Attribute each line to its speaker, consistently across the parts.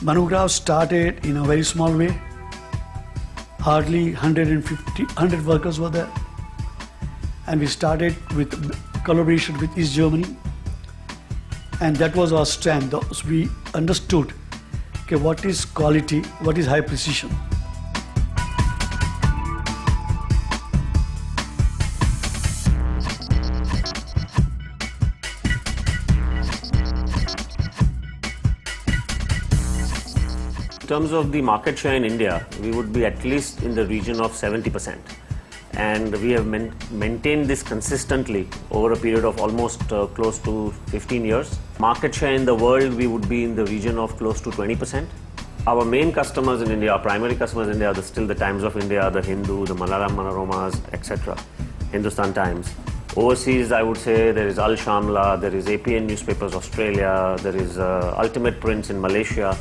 Speaker 1: Manograph started in a very small way. Hardly 100 workers were there. And we started with collaboration with East Germany. And that was our strength. We understood what is quality, what is high precision.
Speaker 2: In terms of the market share in India, we would be at least in the region of 70%. And we have maintained this consistently over a period of almost close to 15 years. Market share in the world, we would be in the region of close to 20%. Our main customers in India, our primary customers in India are still the Times of India, the Hindu, the Malayalam Manoramas, etc. Hindustan Times. Overseas, I would say there is Al Shamla, there is APN Newspapers Australia, there is Ultimate Prints in Malaysia.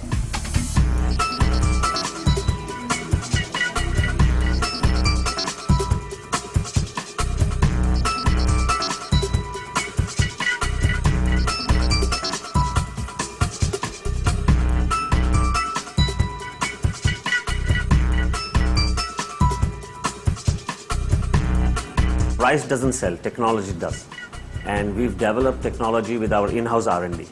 Speaker 2: Price doesn't sell, technology does. And we've developed technology with our in-house R&D.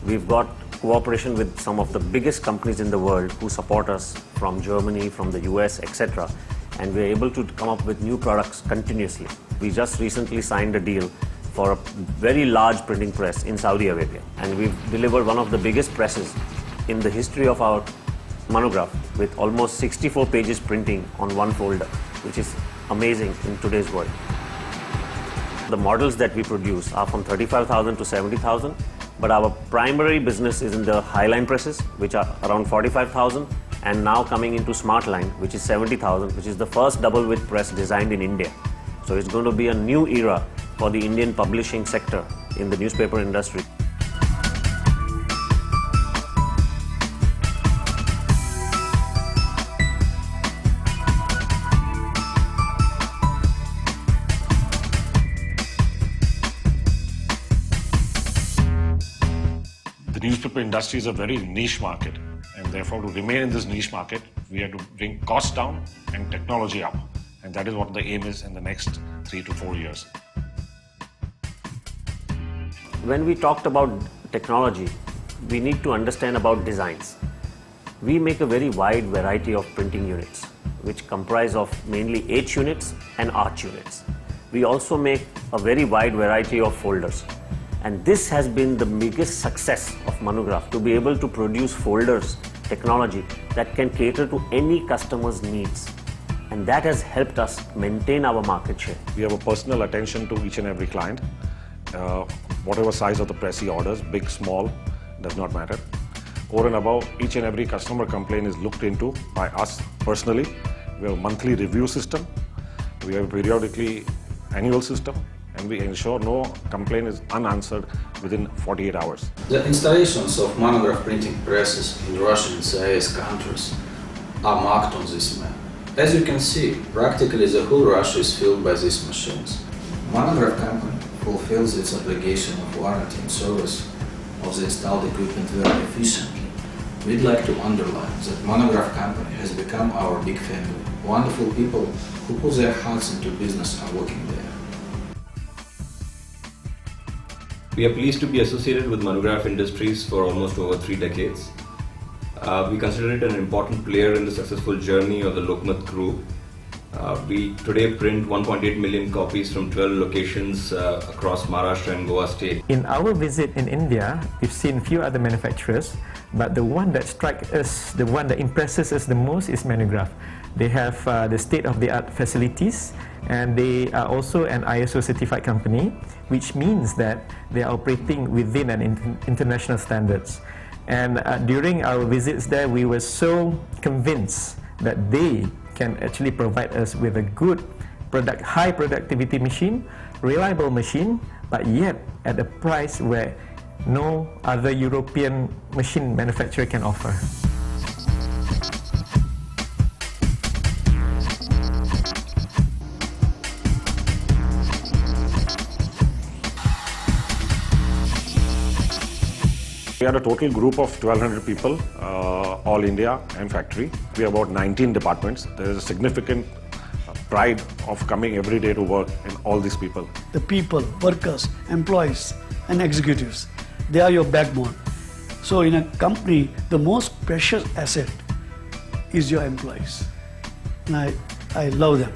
Speaker 2: We've got cooperation with some of the biggest companies in the world who support us from Germany, from the US, etc. And we're able to come up with new products continuously. We just recently signed a deal for a very large printing press in Saudi Arabia. And we've delivered one of the biggest presses in the history of our monograph with almost 64 pages printing on one folder, which is amazing in today's world. The models that we produce are from 35,000 to 70,000, but our primary business is in the Highline presses, which are around 45,000, and now coming into Smartline, which is 70,000, which is the first double width press designed in India. So it's going to be a new era for the Indian publishing sector in the newspaper industry.
Speaker 3: The newspaper industry is a very niche market, and therefore to remain in this niche market, we have to bring costs down and technology up. And that is what the aim is in the next 3 to 4 years.
Speaker 2: When we talked about technology, we need to understand about designs. We make a very wide variety of printing units, which comprise of mainly H units and arch units. We also make a very wide variety of folders. And this has been the biggest success of Manograph, to be able to produce folders technology that can cater to any customer's needs. And that has helped us maintain our market share.
Speaker 3: We have a personal attention to each and every client. Whatever size of the press he orders, big, small, does not matter. Over and above, each and every customer complaint is looked into by us personally. We have a monthly review system. We have a periodically annual system. And we ensure no complaint is unanswered within 48 hours.
Speaker 4: The installations of monograph printing presses in Russian and CIS countries are marked on this map. As you can see, practically the whole Russia is filled by these machines. Monograph company fulfills its obligation of warranty and service of the installed equipment very efficiently. We'd like to underline that Monograph company has become our big family. Wonderful people who put their hearts into business are working there.
Speaker 5: We are pleased to be associated with Manograph Industries for almost over 3 decades. We consider it an important player in the successful journey of the Lokmat Group. We today print 1.8 million copies from 12 locations across Maharashtra and Goa state.
Speaker 6: In our visit in India, we've seen few other manufacturers, but the one that strikes us, the one that impresses us the most is Manograph. They have the state-of-the-art facilities, and they are also an ISO certified company, which means that they are operating within an international standards. And during our visits there, we were so convinced that they can actually provide us with a good high productivity machine, reliable machine, but yet at a price where no other European machine manufacturer can offer.
Speaker 3: We had a total group of 1,200 people, all India and factory. We have about 19 departments. There is a significant pride of coming every day to work in all these people.
Speaker 1: The people, workers, employees, and executives, they are your backbone. So in a company, the most precious asset is your employees. And I love them.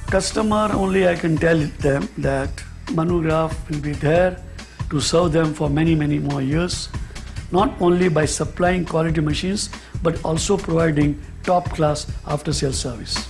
Speaker 1: Customer, only I can tell them that Manugraph will be there to serve them for many, many more years, not only by supplying quality machines, but also providing top-class after-sales service.